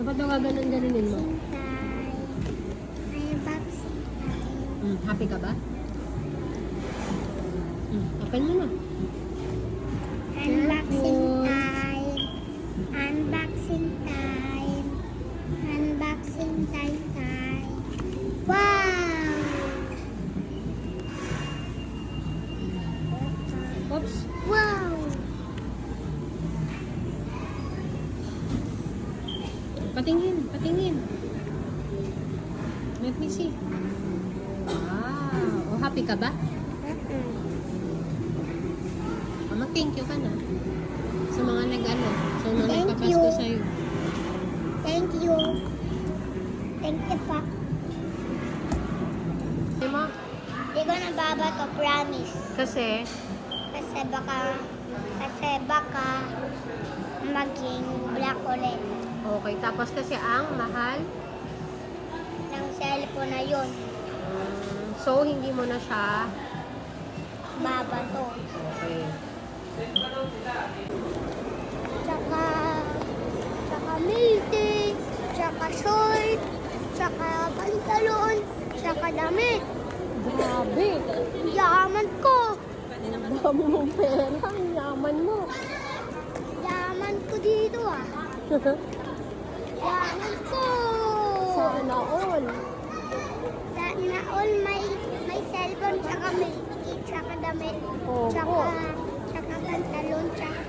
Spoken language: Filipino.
Ba't daw gaganon-ganonin mo? Sintay. Unboxing time. Happy ka ba? Open mo na. Unboxing time. Unboxing time. Unboxing time. Wow! Oops. Wow! Patingin, patingin. Let me see. Wow. Oh, happy ka ba? Mag-thank you ka na. Sa mga nag-ano, sa mga Thank nagpapasko you. sa'yo. Thank you. Thank you pa. Di mo? Di ko nababato, promise. Kasi, Kasi baka maging black ulit okay. Tapos kasi ang mahal. ng cellphone na yun. So, hindi mo na siya. Babato. Okay. Tsaka milky, tsaka short, tsaka pantalon, tsaka damit. Grabe. Yaman ko. Ang dami mong pera. Ang yaman mo. Yaman ko dito ah. Yaman ko. Sana all. Sana all may cellphone, tsaka milky, tsaka damit, Opo. tsaka pantalon, tsaka